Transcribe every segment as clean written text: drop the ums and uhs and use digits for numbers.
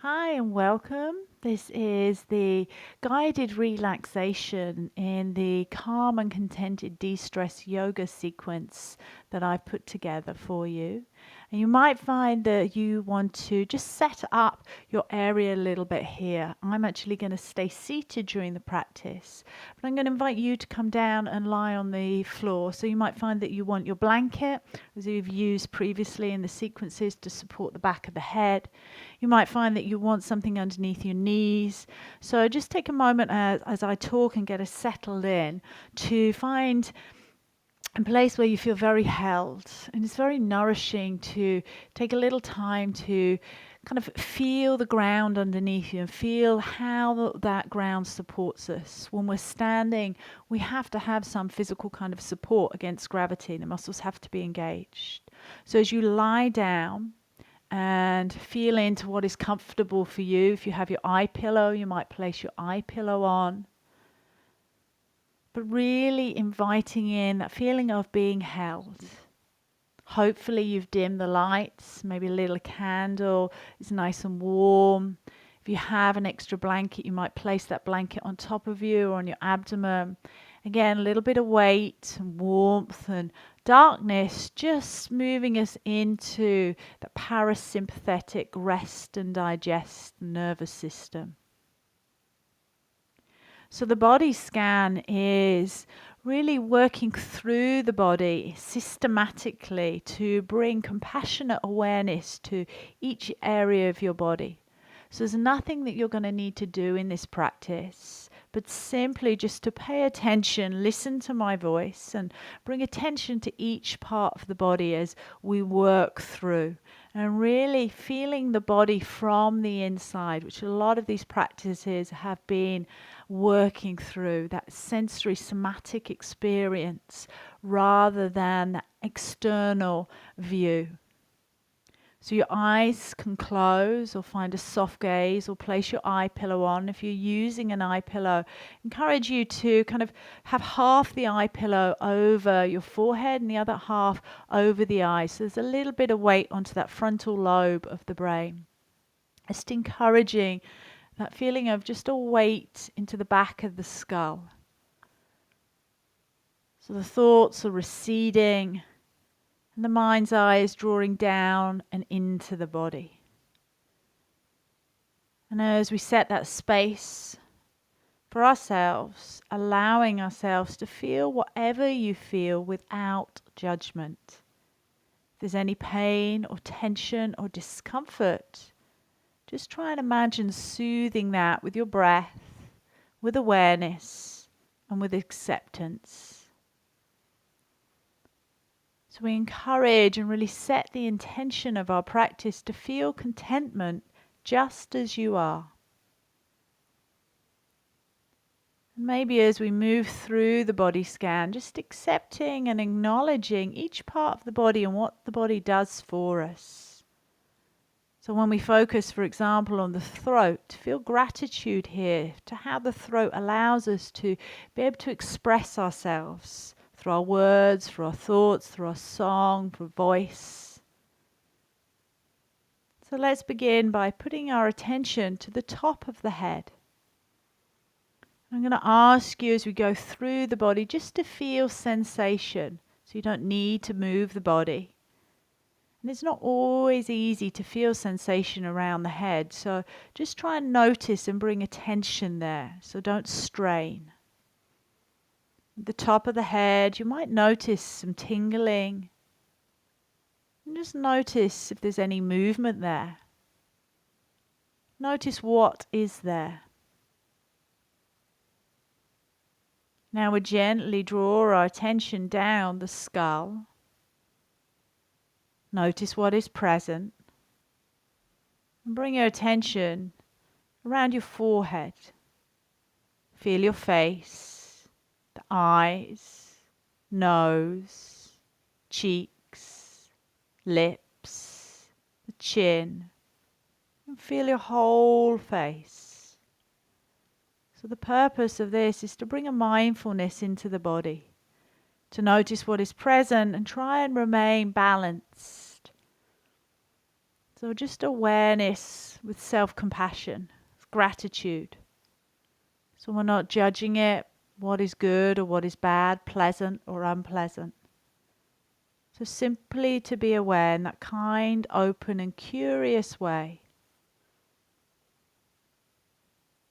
Hi and welcome. This is the guided relaxation in the calm and contented de-stress yoga sequence that I've put together for you. And you might find that you want to just set up your area a little bit here. I'm actually going to stay seated during the practice, but I'm going to invite you to come down and lie on the floor. So you might find that you want your blanket, as you've used previously in the sequences, to support the back of the head. You might find that you want something underneath your knees. So just take a moment as I talk and get us settled in to find a place where you feel very held. And it's very nourishing to take a little time to kind of feel the ground underneath you and feel how that ground supports us. When we're standing, we have to have some physical kind of support against gravity. The muscles have to be engaged. So as you lie down, and feel into what is comfortable for you. If you have your eye pillow, you might place your eye pillow on. But really inviting in that feeling of being held. Hopefully you've dimmed the lights, maybe a little candle is nice and warm. If you have an extra blanket, you might place that blanket on top of you or on your abdomen. Again, a little bit of weight and warmth and darkness, just moving us into the parasympathetic rest and digest nervous system. So the body scan is really working through the body systematically to bring compassionate awareness to each area of your body. So there's nothing that you're going to need to do in this practice, but simply just to pay attention, listen to my voice, and bring attention to each part of the body as we work through. And really feeling the body from the inside, which a lot of these practices have been working through, that sensory somatic experience rather than that external view. So your eyes can close or find a soft gaze or place your eye pillow on. If you're using an eye pillow, encourage you to kind of have half the eye pillow over your forehead and the other half over the eyes. So there's a little bit of weight onto that frontal lobe of the brain. Just encouraging that feeling of just a weight into the back of the skull. So the thoughts are receding and the mind's eye is drawing down and into the body. And as we set that space for ourselves, allowing ourselves to feel whatever you feel without judgment. If there's any pain or tension or discomfort, just try and imagine soothing that with your breath, with awareness, and with acceptance. So we encourage and really set the intention of our practice to feel contentment just as you are. And maybe as we move through the body scan, just accepting and acknowledging each part of the body and what the body does for us. So when we focus, for example, on the throat, feel gratitude here to how the throat allows us to be able to express ourselves through our words, through our thoughts, through our song, through voice. So let's begin by putting our attention to the top of the head. I'm going to ask you as we go through the body just to feel sensation. So you don't need to move the body. And it's not always easy to feel sensation around the head. So just try and notice and bring attention there. So don't strain. At the top of the head, you might notice some tingling. And just notice if there's any movement there. Notice what is there. Now we gently draw our attention down the skull. Notice what is present. And bring your attention around your forehead. Feel your face, the eyes, nose, cheeks, lips, the chin. And feel your whole face. So the purpose of this is to bring a mindfulness into the body, to notice what is present and try and remain balanced. So just awareness with self-compassion, gratitude. So we're not judging it, what is good or what is bad, pleasant or unpleasant. So simply to be aware in that kind, open and curious way.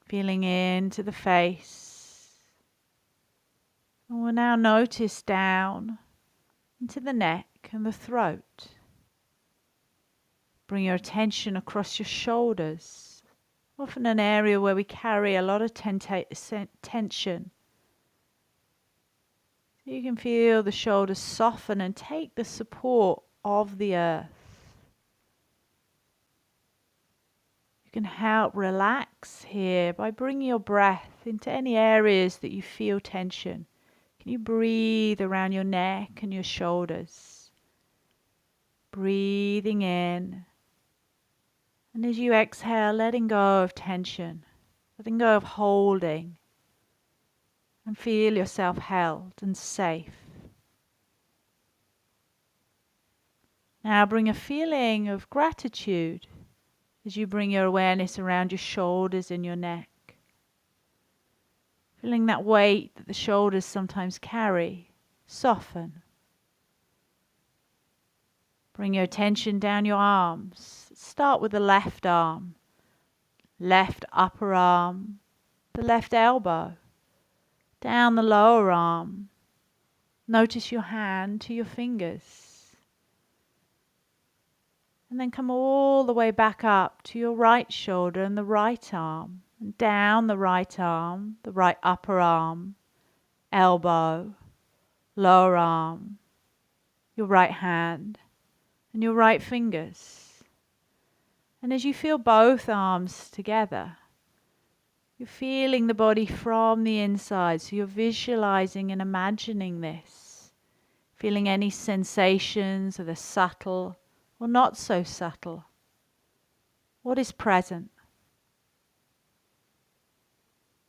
Feeling into the face. And we'll now notice down into the neck and the throat. Bring your attention across your shoulders, often an area where we carry a lot of tension. So you can feel the shoulders soften and take the support of the earth. You can help relax here by bringing your breath into any areas that you feel tension. Can you breathe around your neck and your shoulders? Breathing in. And as you exhale, letting go of tension, letting go of holding, and feel yourself held and safe. Now bring a feeling of gratitude as you bring your awareness around your shoulders and your neck. Feeling that weight that the shoulders sometimes carry, soften. Bring your attention down your arms. Start with the left arm, left upper arm, the left elbow, down the lower arm. Notice your hand to your fingers. And then come all the way back up to your right shoulder and the right arm, and down the right arm, the right upper arm, elbow, lower arm, your right hand, and your right fingers. And as you feel both arms together, you're feeling the body from the inside. So you're visualizing and imagining this. Feeling any sensations that are subtle or not so subtle. What is present?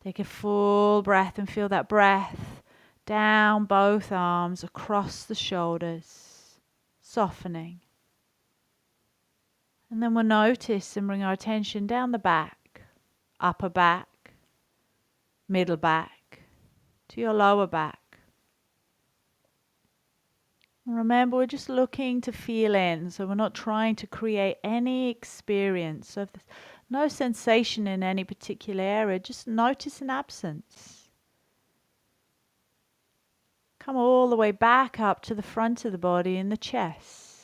Take a full breath and feel that breath down both arms, across the shoulders, softening. And then we'll notice and bring our attention down the back, upper back, middle back, to your lower back. And remember, we're just looking to feel in, so we're not trying to create any experience. So if there's no sensation in any particular area, just notice an absence. Come all the way back up to the front of the body in the chest.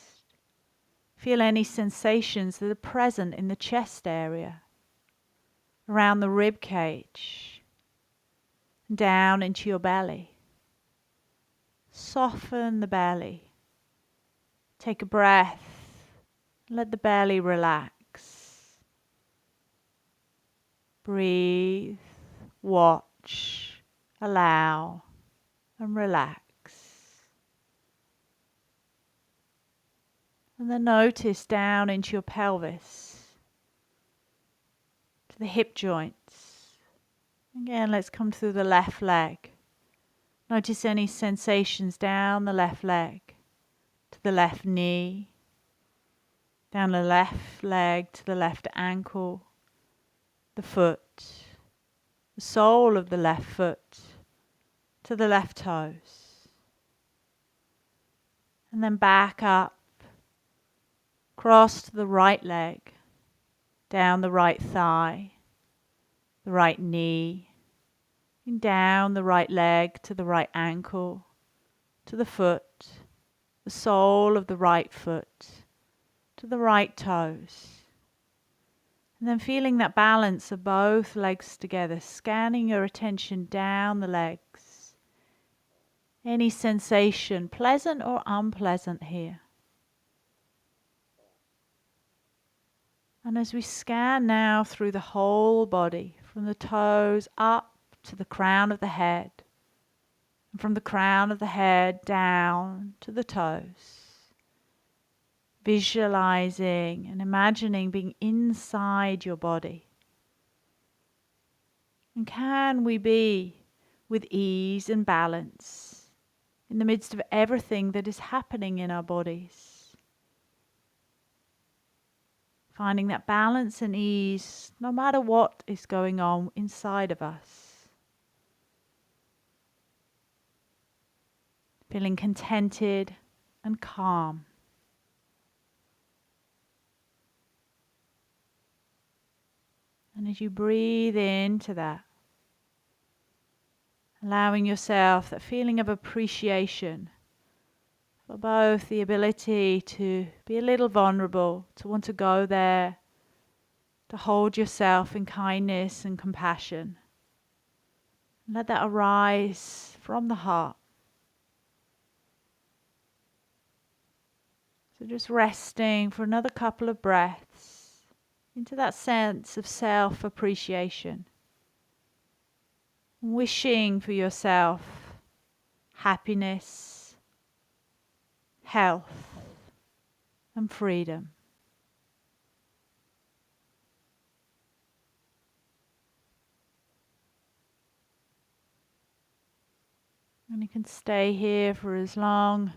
Feel any sensations that are present in the chest area, around the rib cage, down into your belly. Soften the belly. Take a breath. Let the belly relax. Breathe, watch, allow, and relax. And then notice down into your pelvis, to the hip joints. Again, let's come through the left leg. Notice any sensations down the left leg, to the left knee, down the left leg to the left ankle, the foot, the sole of the left foot, to the left toes. And then back up, cross to the right leg, down the right thigh, the right knee, and down the right leg to the right ankle, to the foot, the sole of the right foot, to the right toes. And then feeling that balance of both legs together, scanning your attention down the legs. Any sensation, pleasant or unpleasant here. And as we scan now through the whole body, from the toes up to the crown of the head, and from the crown of the head down to the toes. Visualizing and imagining being inside your body. And can we be with ease and balance in the midst of everything that is happening in our bodies? finding that balance and ease no matter what is going on inside of us. Feeling contented and calm. And as you breathe into that, allowing yourself that feeling of appreciation for both the ability to be a little vulnerable, to want to go there, to hold yourself in kindness and compassion. Let that arise from the heart. So just resting for another couple of breaths into that sense of self-appreciation. Wishing for yourself happiness, health, and freedom. And you can stay here for as long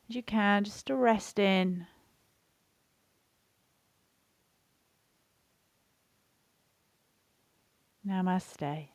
as you can, just to rest in. Namaste.